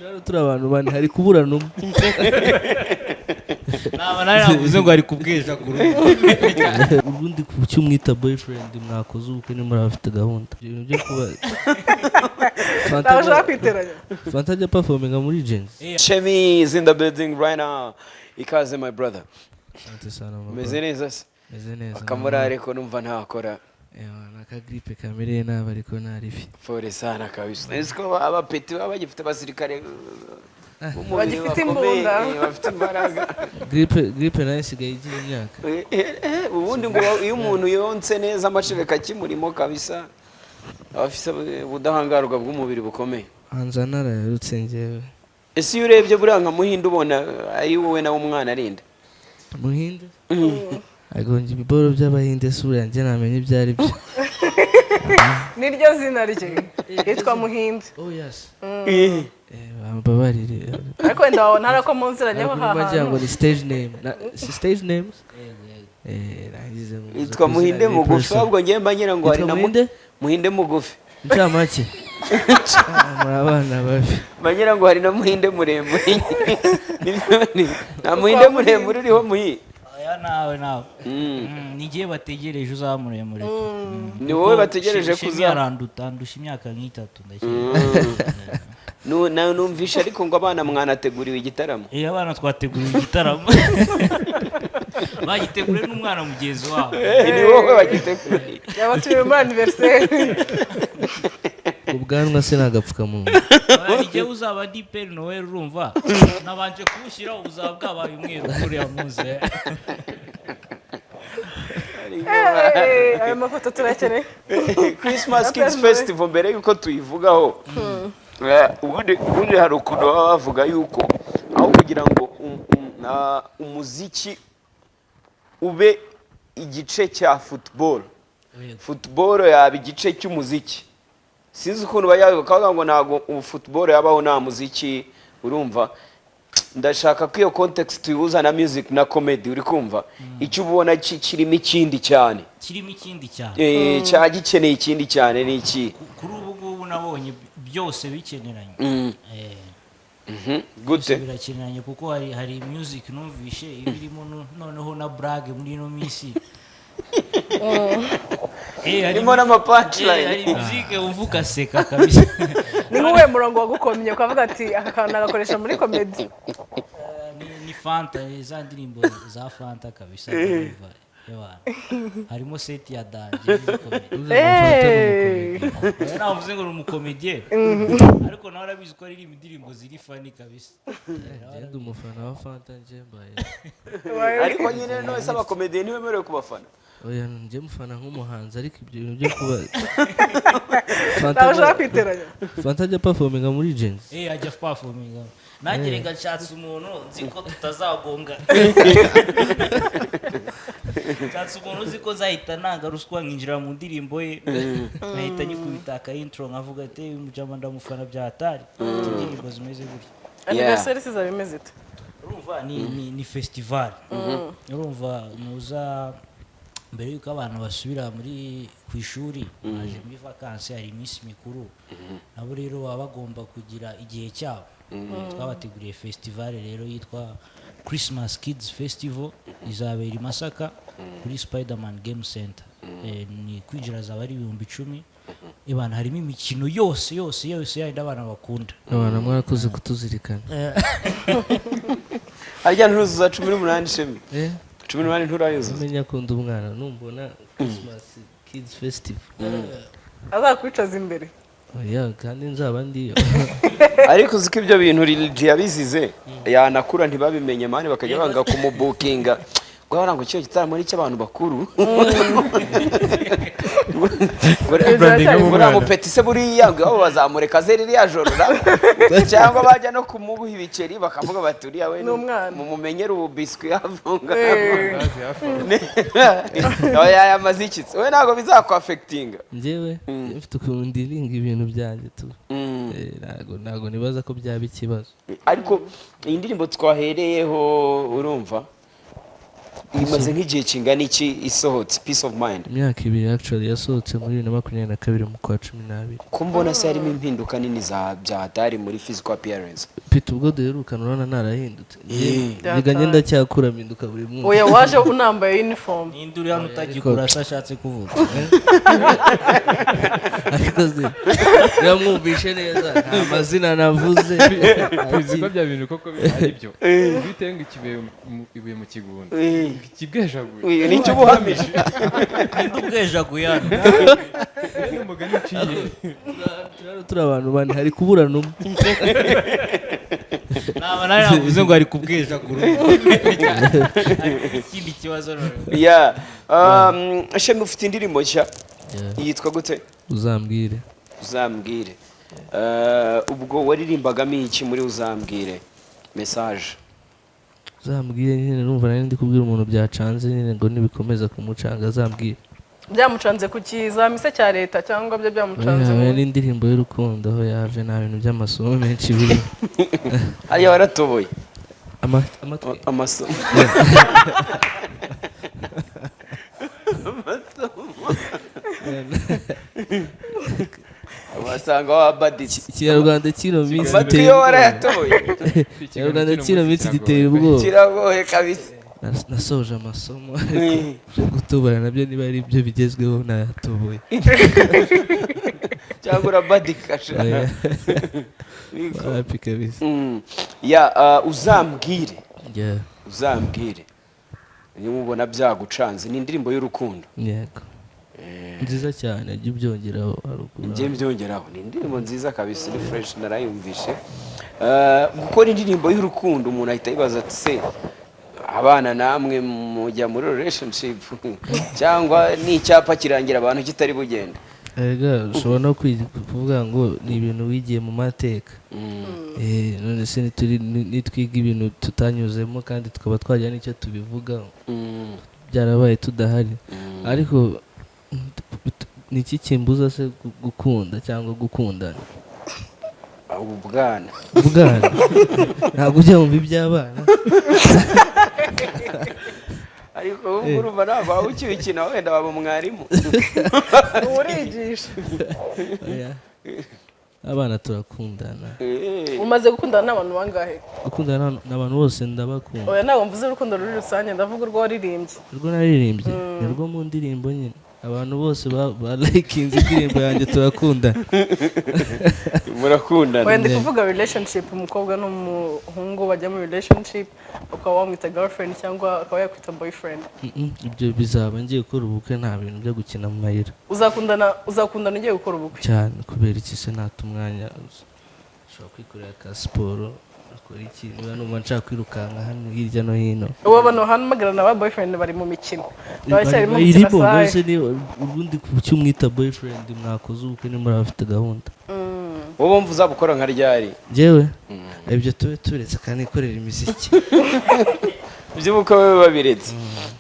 Rero turi abantu bane hari kubura numwe. Naba navuze ngo ari kubwesha ku rugo. Ubundi ku cyumwita boyfriend mwakoze ubukwe ni muri afite gahunda. Ibintu byo kuba Ndashaka kwiteranya. Fanta ajya performing muri Gens. Shemi is in the building right now. Ikaze my brother. Asante sana mama. Meze neza se? Meze neza. Akamura ariko numva ntakora. Naka gripe kamere naba ariko narifi. Pole sana kabisa. Niziko abapeti baba bagifite abasirikare Bagifite imbunda. bafite imbaraga. Gripe nayo isigaye igira imyaka. Ubundi ngo iyo umuntu yonse neza amashereka kimurimo kabisa abafise ubudahangarwa bw'umubiri bukomeye. Hanzanara yarutse ngewe. Ese iyo urebye buriya nka Muhinde ubona ari wowe nawe umwana arinda. Muhinde? Agonje ibiboro by'Abahinde sura nje namenye ibyari byo. Niryo zina rye. Yitwa Muhinde. Oh yes. Babarire. Ariko wenda wabona harako munziranye ho haha. Bajya ngo ni stage name. Si stage names? Nagize ngo. Yitwa Muhinde mugufi ahubwo ngiye mbanyira ngo hari na Muhinde mugufi. Ncamake. Abana babi. Banyira ngo hari na Muhinde muremure. Na Muhinde muremure uriho muhi. Aya nawe. Nigiye bategereje uzamuremure. Ni wowe bategereje kuzarandusha imyaka nk'itatu ndakira. Numvisha ariko ngo abana mwanateguriwe igitaramo. Abana twateguriwe igitaramo. Bagiteguriwe n'umwana mugenzi wabo. Ni wowe bagiteguriye. Yabatuye mu anniversaire. Ubwanwa se nagapfukamunwa. Igihe uzaba ndi Père Noël urumva nabanje kubushyira ubuzaba bwabaye umweru kuri ya muze. Ayo mafoto turakeneye. Christmas Kids Festival mbere yuko tuyivugaho. Ubundi hari ukuntu baba bavuga yuko aho kugira ngo umuziki ube igice cya football yaba igice cy'umuziki. Sinzi ukuntu bavuga ngo ntago football yabaho nta muziki urumva. Ndashaka ko iyo context tuyihuza na music na comedy uri kumva icyo ubona kirimo ikindi cyane. Cyagikeneye ikindi cyane ni iki? Kuri ubu ngubu nabonye byose bikeneranye. Gute? Birakeneranye kuko hari music numvishe ibirimo noneho na brag muri no misi. Harimo n'amapunchline. Hari music uvuka seka kabisa. Ni nk'uwe murongo wagukomye ukavuga ati aka kantu nagakoresha muri comedy. Ni Fanta za ndirimbo za Fanta kabisa. Harimo set ya Danje navuze ngo umukomedie ariko nawe arabizi ko ari indirimbo ziri funny kabisa. Ndi umufana wa Fanta nje mbaye. Ariko nyine no saba comedie niwe merewe kubafana. Oya nje mufana nk'umuhanzi ariko ibyo bintu byo kuba Ndashaka kwiteranya. Fanta ajya performing muri Gens. Ajya performing. Nagire ngacyatse umuntu nzi ko tutazagonga. Cyatse umuntu uzi ko zahita nanga ruswa nkinjira mu ndirimbo ye. Nahita nyikubita ka intro nkavuga ati mujama ndamufana bya hatari. Indirimbo zimeze gutya. Anniversaire siza bimeze ite? Urumva ni festival. Urumva muza mbere yuko abantu basubira muri ku ishuri baje muri vacances hari iminsi mikuru nabo rero baba bagomba kugira igihe cyabo. Twabateguriye festival rero yitwa Christmas Kids Festival izabera i Masaka kuri Spiderman Game Center. Ni kwinjira zaba ari 10,000. Ibana harimo imikino yose yandi abana bakunda. Abana mwarakoze kutuzirikana. Ajya ntuzuza 18 Shemi. 18 nturayizo. Menya kunda umwana numbona Christmas Kids Festival. Azakwicaza imbere. Oya kandi nzaba ndiyo. Ariko uziko ibyo bintu Lil yabizize yanakura ntibabimenye mani bakajya banga kumubukinga. Gwara ngo cyo gitaramo ari cy'abantu bakuru. Gura mu petise buri yangu abo bazamureka zeri ya jorora cyangwa bajya no kumubuha ibiceri bakavuga baturiya we mu mumenyera ubu biscuit yafunga. Oya yamaziki we nago bizakwaffectinga. Njewe mfite ukuntu ndiringa ibintu byanjye tu. Nago nibaza ko byaba ikibazo. Ariko iyi ndirimbo twahereyeho urumva imaze nk'igihe kingana iki isohotse Peace of Mind? imyaka 2 actually yasohotse muri 2022 mu kwa 12. ko mbona se harimo impinduka nini za byatari muri physical appearance. Pete ubwo duherukana urabona narahindutse Byatari. niga ngenda cyakura mpinduka buri munsi oya waje unambaye uniform ninde uri hano utagikura se ashatse kuvuga ariko se yamwumvishe neza nta mazina navuze ibizigo bya bintu koko ari byo bitewe ngo ibuye mu kigunda ikibwejaguye Uyu ni cyo buhamije. ninde ubwejaguye hano umugani uciye turi abantu bane hari kuburana umwe naba nawe navuze ngo ari kubwejagura ikindi kibazo none Yeah. Shemwe ufite indirimbo nshya yitwa gute? uzambwire Uzambwire. Ubwo waririmbagamo iki muri Uzambwire? Message. uzambwire nyine numva nari ndi kubwira umuntu byacanze nyine ngo nibikomeza kumucanga azambwire byamucanze ku kizamise cya leta cyangwa byo byamucanze yawe n'indirimbo y'urukundo aho yaje nta bintu by'amasomo menshi biri Aya waratoboye. amatwi Amasomo. Wasanga wabaditse. ikinyarwanda kino minsi Amatwi giteye yo ubwoba warayatoboye. ikinyarwanda kino minsi giteye ubwoba Kiragoye kabisa. nasoje amasomo ariko byo gutubura nabyo niba ari byo bigezweho nayatoboye Cyangwa urabadikasha. wapi kabisa Ya uzambwire. Yeah, Uzambwire. Niba ubona byagucanze ni indirimbo y'urukundo. yego nziza cyane jya ubyongeraho haruguru Njye mbyongeraho ni indirimbo nziza kabisa ni fresh narayumvishe. Gukora indirimbo y'urukundo umuntu ahita yibaza ati se abana namwe mujya muri relationship cyangwa ni icyapa kirangira abantu kitari bugenda. erega ushobora no kuvuga ngo ni ibintu wigiye mu mateka none se nitwiga ibintu tutanyuzemo kandi tukaba twagira n'icyo tubivugaho byarabaye tudahari ariko ni iki kimbuza se gukunda cyangwa gukundana Ubwana. ubwana ntabwo ujya wumva iby'abana Ariko urumva ntabwo waba ukibikina wenda waba umwarimu. urigisha Oya. abana turakundana umaze gukundana n'abantu bangahe gukundana n'abantu bose ndabakunda oya ntabwo mvuze urukundo ruri rusange ndavuga urwo waririmbye urwo naririmbye ni rwo mu ndirimbo nyine abantu bose balayikinze indirimbo yanjye turakundana Murakundana. oya ndi kuvuga relationship umukobwa n'umuhungu bajya muri relationship ukaba wamwita girlfriend cyangwa akaba yakwita boyfriend ibyo bizaba ngiye gukora ubukwe nta bintu byo gukina mu mayira uzakundana ugiye gukora ubukwe cyane kubera iki se nata umwanya ushobora kwikorera ka siporo akora iki niba numva nshaka kwirukanka hano hirya no hino ubu abantu bahamagara na ba boyfriend bari mu mikino baracyarimo irimo gukina mbese saye ni ubundi ku cyumwita boyfriend mwakoze ubukwe nimuri abafite gahunda Wowe wumva uzabukora nka ryari? njyewe ibyo tube turetse kandi ikorera imiziki Iby'ubukwe babe babiretse.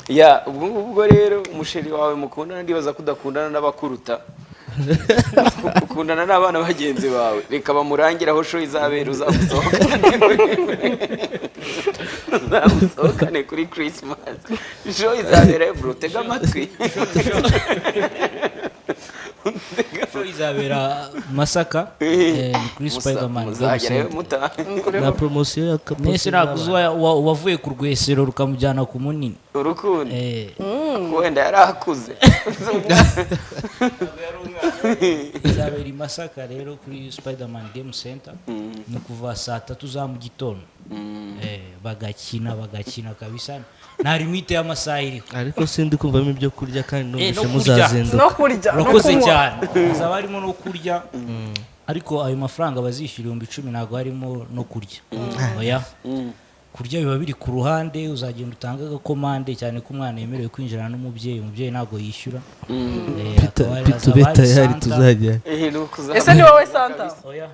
Ya ubwo rero umusheri wawe mukundana ndibaza kudakundana n'abakuruta. Ukundana n'abana bagenzi bawe reka bamurangira aho show izabera uzamusohokane kuri Christmas. Show izabera bro tega amatwi. show izabera Masaka ni kuri Spiderman Muzagerayo mutaha. na promosiyo ya nese naguze wavuye ku rwesero rukamujyana ku munini Urukundo. eh Wenda yarakuze. izabera i Masaka rero kuri Spiderman Game Center ni kuva saa 3 za mu gitondo bagakina kabisa nta limite y'amasaha iriho ariko sindi kumvamo ibyo kurya kandi numvise no kurya. muzazinduka no kurya no urakoze kunywa cyane hazaba harimo no kurya ariko ayo mafaranga bazishyura 10,000 ntabwo harimo no kurya oya kurya biba biri ku ruhande uzagenda utanga agakomande cyane ko umwana yemerewe kwinjirana n'umubyeyi ntabwo yishyura pitubeta yari tuzajya ese ni wowe Santa oya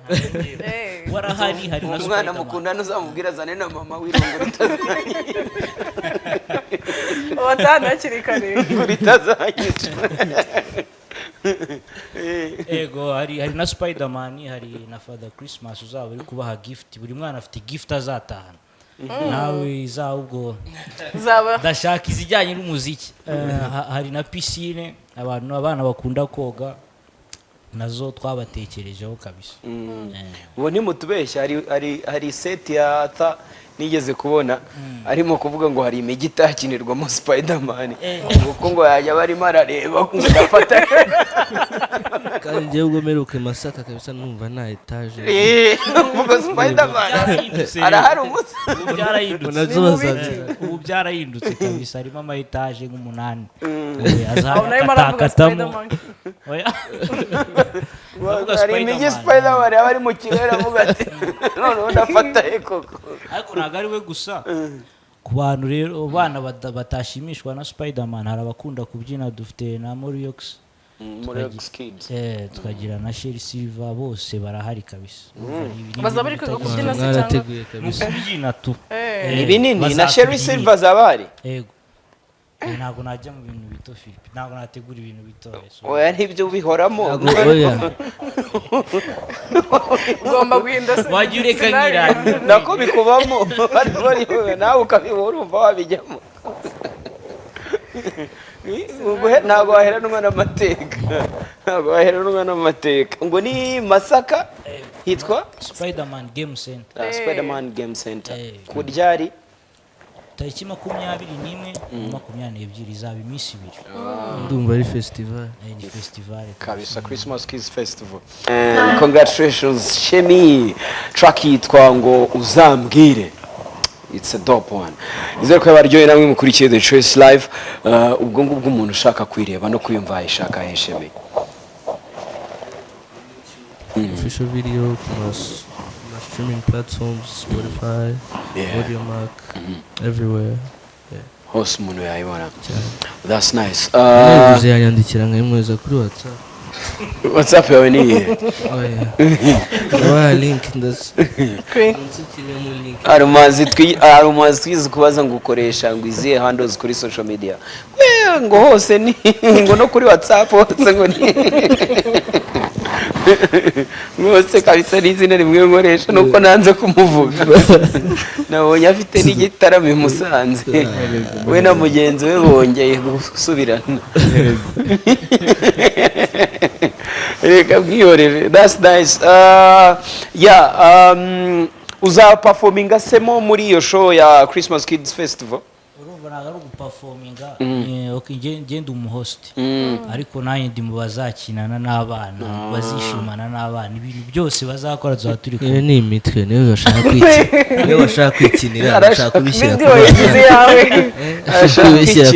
Eh. warahari hari na umwana Spiderman. mukundana uzamubwira azane na mama w'irungu ritazanye. watanu hakiri kare Ritazanyica. ego hari na Spiderman hari na Father Christmas uzaba uri kubaha gift buri mwana afite gift azatahana nawe izahubwo zaba ndashaka izijyanye n'umuziki. Hari na piscine abana bakunda koga nazo twabatekerejeho kabisa. ubu ntimutubeshya hari set ya Arthur nigeze kubona arimo kuvuga ngo hari imijyi itakinirwamo Spiderman kuko ngo yajya barimo arareba ngo ndafata kandi njyewe ubwo mperuka Masaka kabisa numva nta etaje uvuga Spiderman arahari umunsi Ubu byarahindutse kabisa, harimo ama etaje nk'umunani. azakatakatamo hari imijyi Spiderman aba ari mu kirere avuga ati none ndafata koko. Ariko ntabwo ari we gusa, ku bantu rero bana batashimishwa na Spiderman hari abakunda kubyina. Dufite na Moriox, tukagira na Sherry Silva, bose barahari kabisa. baza bari kwiga kubyina se mwarateguye cyangwa kabisa kubyina tu ni binini na Sherry Silva zabari. yego. Ntabwo najya mu bintu bito Philip, ntabwo nategura ibintu bito. oya ntibyo ubihoramo oya ugomba guhinda se Wajya ureka nk'irangi. nako bikubamo nawe ukabibura urumva wabijyamo. ntabwo waheranwa n'amateka ngo ni Masaka hitwa Spiderman Game Center Spiderman Game Center ku ryari tariki 21 na 22 izaba iminsi 2. ndumva ari festival. Ni festival kabisa, Christmas Kids Festival. Congratulations Shemi, track yitwa ngo uzambwire. It's a dope one. Izere ko baryoye namwe mukurikiye The Choice Live. Ubwo ngubwo umuntu ushaka kwireba no kwiyumva ayishaka Shemi. Official video ku streaming platforms, Spotify, Audiomack, everywhere. Hose umuntu yayibona. That's nice. Uzi yanyandikira nkayimweza kuri WhatsApp. WhatsApp yawe ni iyihe? Wa link ndas. Arumazi twize kubaza ngo ukoresha ngo izihe handles kuri social media. Ngo hose ni ngo no kuri WhatsApp hose ngo ni mwose kabisa n'izina rimwe nkoresha nuko nanze kumuvuga. Nabonye afite n'igitaramo Musanze we na mugenzi we bongeye gusubirana. Reka bwiyorere. That's nice. Uza performinga semo muri iyo show ya Christmas Kids Festival? urumva ntabwo ari uguperforminga. Ngenda umuhost ariko nanjye ndi mu bazakinana n'abana, bazishimana n'abana, ibintu byose bazakora tuzaba turi kumwe. Iyo ni imitwe niyo bashaka kwikinira, bashaka kubishyira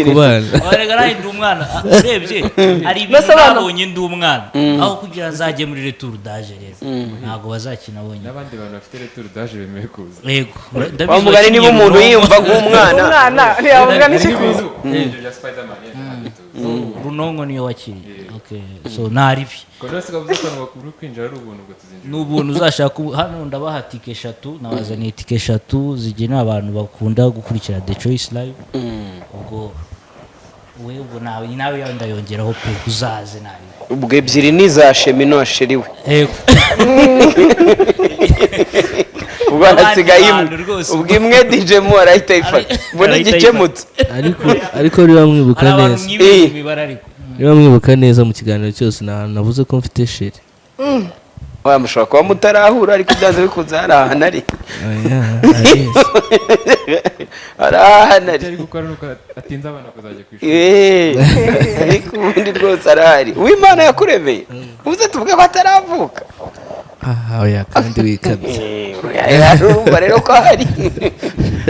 ku bana. Warega nawe ndi umwana urebye hari ibintu nabonye ndi umwana aho kugira nzajye muri retour daje rero ntabwo bazakina bonyine. n'abandi bantu bafite retour daje bemeye kuza. Yego bamugane niba umuntu yiyumva nk'umwana ntiyavuga n'ikikuzo. Ibyo bya Spiderman Runongo niyo wakiriye. Okay, so naribi Kono sikavuze ko bakuru kwinjira ari ubuntu bwo tuzinjira. n'ubuntu uzashaka. Hano ndabaha tike 3, nabazaniye tike 3 zigenewe abantu bakunda gukurikira The Choice Live. Ubwo ubwo nawe yawe ndayongeraho pe uzaze nabi. ubwo ebyiri ni za Shemi no Sheriwe. Yego. ubwo hasigaye ubwo imwe DJ mu arahita ifata ubona igikemutse. ariko niba mwibuka neza, Niba mwibuka neza mu kiganiro cyose navuze ko mfite Sheri. Mushobora kuba mutarahura ariko byanze bikunze hari ahantu ari. hari ahantu ari. Ari gukora nuko atinze abana kuzajya kwishuri. Ariko ubundi rwose arahari. Uwimana yakuremeye ubuze tuvuge ko ataravuka. Oya kandi wikabye. Urumva rero ko hari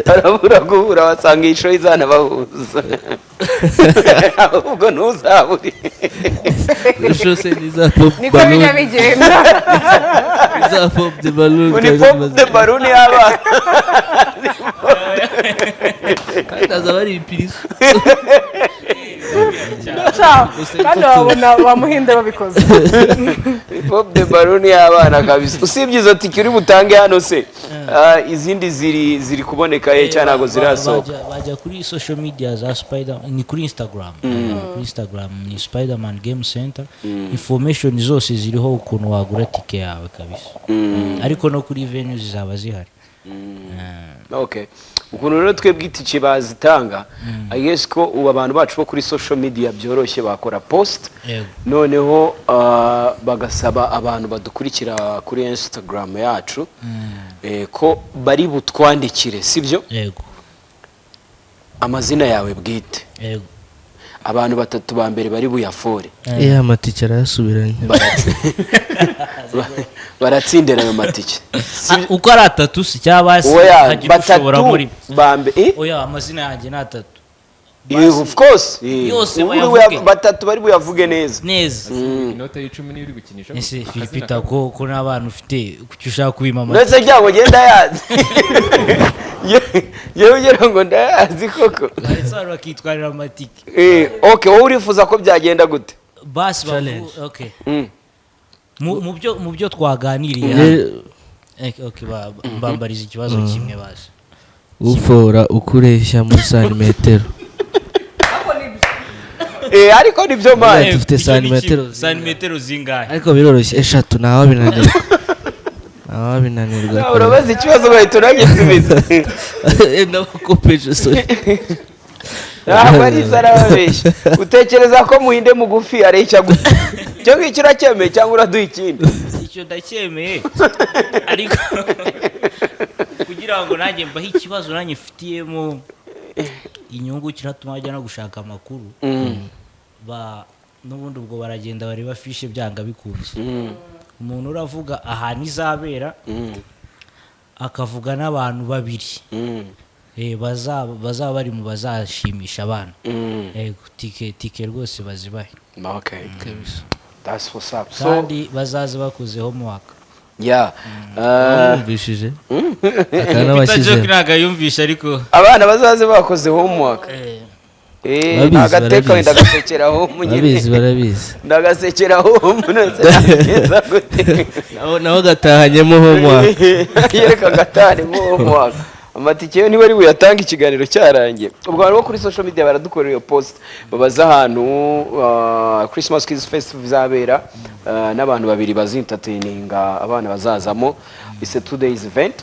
arabura guhura wasanga iyi show izana bahuza. Ahubwo ntuzabure. Shose niza pop niko balloon. bijya bigenda. Niza pop de balloon. Ni pop de balloon y'abana. Kandi azaba ari ipiriso. Kandi wabona bamuhinde babikoze. pop the balloon y'abana kabisa. Usibye izo tiki uri butange hano se, izindi ziri kuboneka cyane ntago zirasohoka. Bajya kuri social media za Spider, ni kuri Instagram. Kuri Instagram ni Spiderman Game Center. Information zose ziriho ukuntu wagura tike yawe kabisa. Ariko no kuri venues zaba zihari. Okay. Ukuntu rero twebwe itike bazitanga, I guess ko ubu abantu bacu bo kuri social media byoroshye bakora post, noneho bagasaba abantu badukurikira kuri Instagram yacu ko bari butwandikire, sibyo? Yego. Amazina yawe bwite. Yego. Abantu batatu ba mbere bari buyafore. Amatike arasubiranye. Baratsindira ayo matike. Uko ari atatu si cyabasi hagira ushobora muri bambe. Oya amazina yanjye ni atatu. Of course. Yose bayavuge. Batatu bari buyavuge neza. Neza. Inota y'icumi niyo uri gukinisha. Ese Philipita ko n'abantu ufite kuki ushaka kubimama. Ndetse cyangwa genda yazi. Yewe ugera ngo ndayazi koko. Ndetse abantu bakitwarira amatike. Okay, wowe urifuza ko byagenda gute? Basi okay. Mu byo twaganiriye. Okay, mbambariza ikibazo kimwe basi. Ufora ukureshya muri santimetero. Ariko nibyo manje. Dufite santimetero zingahe? Ariko biroroshye 3 naho binanirwa. Naho binanirwa. Urabaza ikibazo bahita uragisubiza. Ndabakopeje sorry. Bari zarababeshya. Utekereza ko muhinde mugufi areshya gute? Cyo ngicyo uracyemeye cyangwa uraduha ikindi? Icyo ndacyemeye. Ariko kugira ngo nanjye mbahe ikibazo nanjye mfitiyemo inyungu kiratuma bajya no gushaka amakuru. N'ubundi ubwo baragenda bari bafishe byanga bikunze. Umuntu uravuga ahantu izabera akavuga n'abantu babiri. Bazaba bari mu bazashimisha abana. Tike rwose bazibahe. Okay. That's what's up. Kandi bazaze bakoze homework. Yumvishije. Akana bashyize. Ntago yumvisha ariko abana bazaze bakoze homework. Agateka wenda gasekeraho munyine. Barabizi. Ndagasekeraho munose nageza gute. Naho gatahanyemo homework. Yereka gatahanyemo homework. Amatike yo niba ari buyatanga ikiganiro cyarangiye. Ubwo abantu bo kuri social media baradukorera iyo post babaza ahantu Christmas Kids Festival zabera n'abantu babiri bazintertaininga abana bazazamo. It's a 2 days event.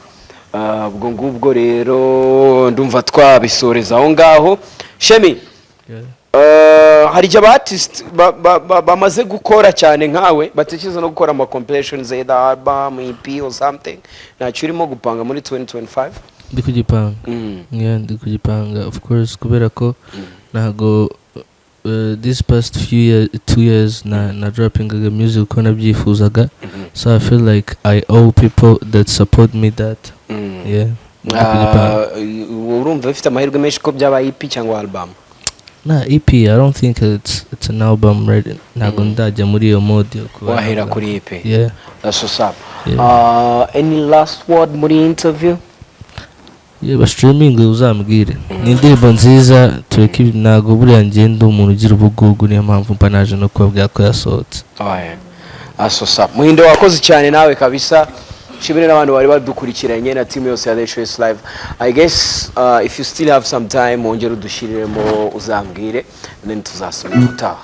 Ubwo ngubwo rero ndumva twabisoreza aho ngaho. Shemi. Hari aba artist bamaze gukora cyane nkawe batekereza no gukora ama compilations either album, EP or something. Ntacyo urimo gupanga muri 2025? Ndi kugipanga. Ndi kugipanga of course kubera ko nago this past 2 years na dropping the music ko nabyifuzaga, so I feel like I owe people that support me that. Urumva ufite amahirwe menshi ko byaba EP cyangwa album? Na EP, I don't think it's an album right. Nago ndajya muri iyo mode yo kuba wahera kuri EP. That's what's up. Any last word muri interview? Streaming uzambwire ni indirimbo nziza tureke nago buriya ngenda umuntu ugira ubugugu niyo mpamvu mpa naje no kubabwira ko yasohotse. Asosa muhinde wakoze cyane nawe kabisa. Shimire n'abantu bari badukurikiranye na team yose ya The Choice Live. I guess if you still have some time wongera udushiriremo uzambwire then tuzasubira utaha.